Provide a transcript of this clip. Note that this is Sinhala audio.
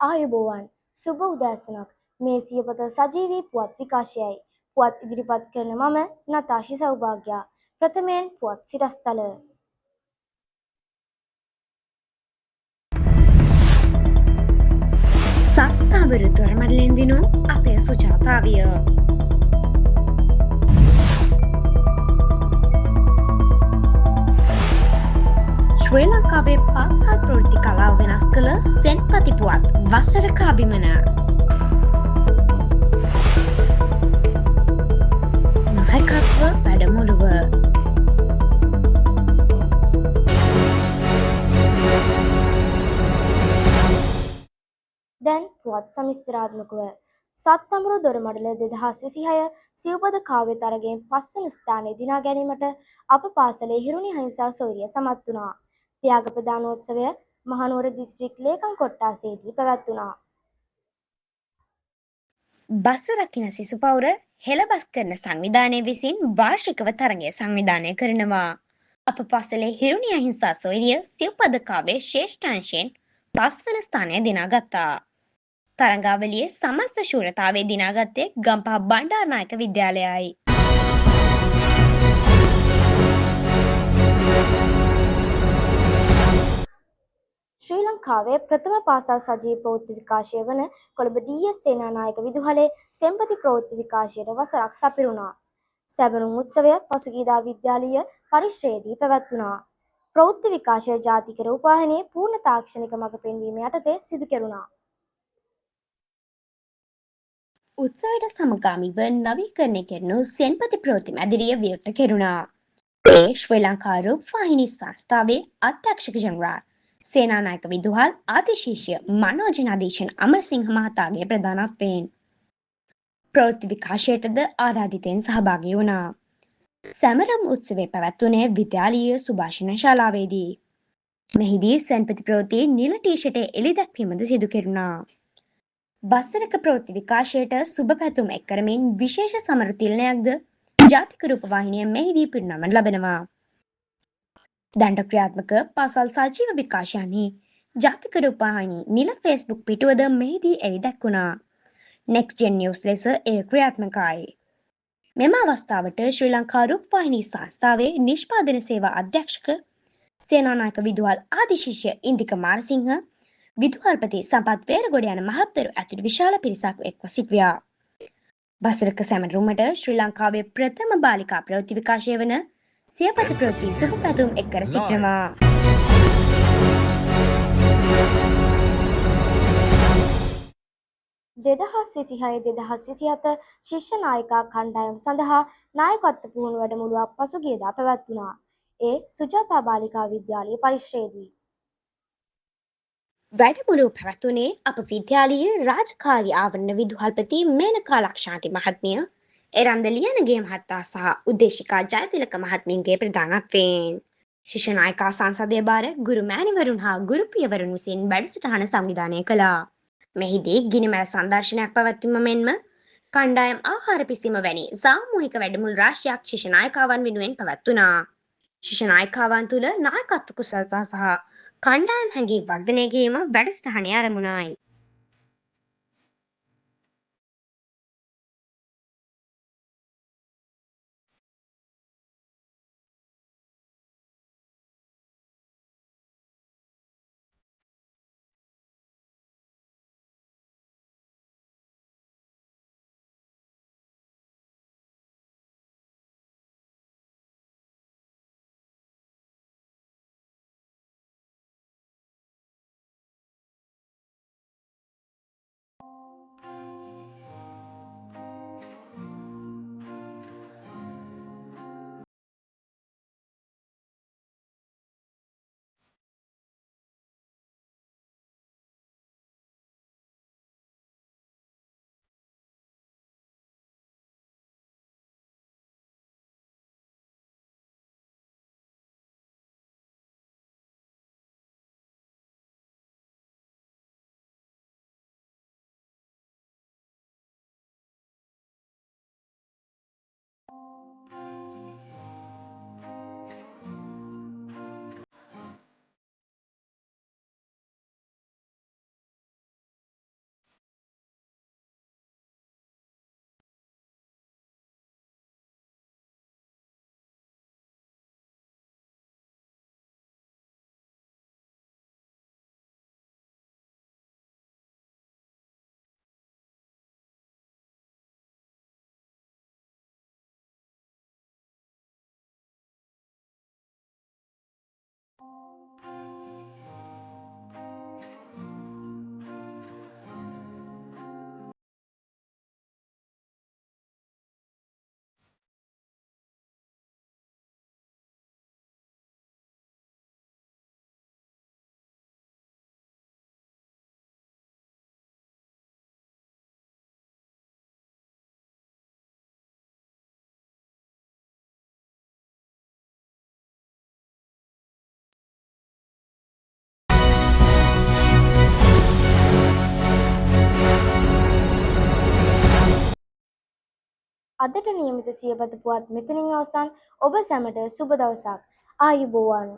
ආයුබෝවන් සුබ උදෑසනක් මේ සියපත සජීවී පුවත් විකාශයයි පුවත් ඉදිරිපත් කරන මම නතාශි සෞභාග්‍යා ප්‍රථමයෙන් පුවත් සිරස්තල සත්තාවරු තොරමඩලෙන් දිනු අපේ සුජාතාවිය ශ්‍රී ලංකාවේ පාසල් ප්‍රවෘත්ති කලාව වෙනස් කළ සෙන්පති පුවත් වසරක අභිමන නායකත්ව වැඩමුළුව දැන් පුවත් සමිස්තරාත්මකව සත්තමරු දොරමඩල 2026 සිව්පද කාව්‍ය තරගයෙන් 5 වන ස්ථානය දිනා ගැනීමට අප පාසලේ හිරුණි අහිංසා සොයුරිය සමත් වුණා. ත්‍යාග ප්‍රදානෝත්සවය මහනුවර දිස්ත්‍රික් ලේකම් කොට්ටාසයේදී පැවැත්වුණා. බස් රකින සිසු පවුර හෙළබස් කරන සංවිධානය විසින් වාර්ෂිකව තරගය සංවිධානය කරනවා. අප පාසලේ හිරුණි අහිංසා සොයුරිය සිව්පද කාව්‍ය ශ්‍රේෂ්ඨාංශයෙන් 5 වන ස්ථානය දිනාගත්තා. තරඟාවලියේ සමස්ත ශූරතාවය දිනාගත්තේ ගම්පහ බණ්ඩාරනායක විද්‍යාලයයි. ශ්‍රී ලංකාවේ ප්‍රථම පාසල් සජීවී ප්‍රවෘත්ති විකාශය වන කොළඹ ඩී.එස්. සේනානායක විදුහලේ සෙන්පති ප්‍රවෘත්ති විකාශයට වසරක් සපිරුණා. සැබළුම් උත්සවය පසුගියදා විද්‍යාලීය පරිශ්‍රයේදී පැවැත්වුණා. ප්‍රවෘත්ති විකාශය ජාතික රූපවාහිනියේ පූර්ණ තාක්ෂණික මඟ පෙන්වීම යටතේ සිදු කෙරුණා. උත්සවයට සමගාමීව නවීකරණය කෙරුණු සෙන්පති ප්‍රවෘත්ති මැදිරිය විවෘත කෙරුණා. ඒ ශ්‍රී ලංකා රූපවාහිනී සංස්ථාවේ අධ්‍යක්ෂක ජනරාල් සේනානායක විදුහල් ආදිශීෂ්‍ය මනෝජනාදීශන් අමරසිංහ මහතාගේ ප්‍රධානත්වයෙන් ප්‍රවෘත්ති විකාශයටද ආරාධිතයින් සහභාගී වුණා. සැමරම් උත්සවය පැවැත්වුණේ විද්‍යාලීය සුභාෂණ ශාලාවේදී. මෙහිදී සෙන්පති ප්‍රවෘත්ති නිල ටී-ෂර්ට් එළි දැක්වීමද සිදු කෙරුණා. වසරක ප්‍රවෘත්ති විකාශයට සුබ පැතුම් එක් කරමින් විශේෂ සමර තිලනයක්ද ජාතික රූපවාහිනිය මෙහිදී පිරිනමනු ලබනවා. දණ්ඩ ක්‍රියාත්මක පාසල් සජීව විකාශයන්හි ජාතික රූපවාහිනී නිල ෆේස්බුක් පිටුවද මෙහිදී එළි දැක්වුණා. නෙක්ස්ට් ජෙන් නිවුස් ලෙස එය ක්‍රියාත්මකයි. මෙම අවස්ථාවට ශ්‍රී ලංකා රූපවාහිනී සංස්ථාවේ නිෂ්පාදන සේවා අධ්‍යක්ෂක සේනානායක විදුහල් ආදිශිෂ්‍ය ඉන්දික මාරසිංහ විදුහල්පති සම්පත් වේරගොඩ යන මහත්වරු ඇතුළු විශාල පිරිසක් එක්ව සිටියා. වසරක සැමරුමට ශ්‍රී ලංකාවේ ප්‍රථම බාලිකා ප්‍රවෘත්ති විකාශය වන සියපත ප්‍රවෘත්ති සුබ පැතුම් එක් කර සිටිනවා. දෙදහස් විසිහය 2027 ශිෂ්‍ය නායිකා කණ්ඩායම සඳහා නායකත්ව පුහුණු වැඩමුළුවක් පසුගියදා පැවැත්වුණා. ඒ සුජාතා බාලිකා විද්‍යාලය පරිශ්‍රයේදී. වැඩමුළුව පැවැත්වුණේ අප විද්‍යාලීය රාජකාරී ආවරණ විදුහල්පති මේනකා ලක්ෂාන්ති මහත්මිය, එරන්ද ලියනගේ මහතා සහ උදේශිකා ජයතිලක මහත්මියන්ගේ ප්‍රධානත්වයෙන් ශිෂ්‍ය නායිකා සංසදය භාර ගුරු මෑණිවරුන් හා ගුරු පියවරුන් විසින් වැඩසටහන සංවිධානය කළා. මෙහිදී ගිනිමැල සංදර්ශනයක් පැවැත්වීම මෙන්ම කණ්ඩායම් ආහාර පිසීම වැනි සාමූහික වැඩමුළු රාශියක් ශිෂ්‍ය නායිකාවන් වෙනුවෙන් පැවැත්වුණා. ශිෂ්‍ය නායිකාවන් තුළ නායකත්ව කුසලතා සහ කණ්ඩායම් හැඟීම් වර්ධනය කිරීම වැඩසටහනේ අරමුණයි. අදට නියමිත සියපද පුවත් මෙතනින් අවසන්. ඔබ සැමට සුබ දවසක්. ආයුබෝවන්.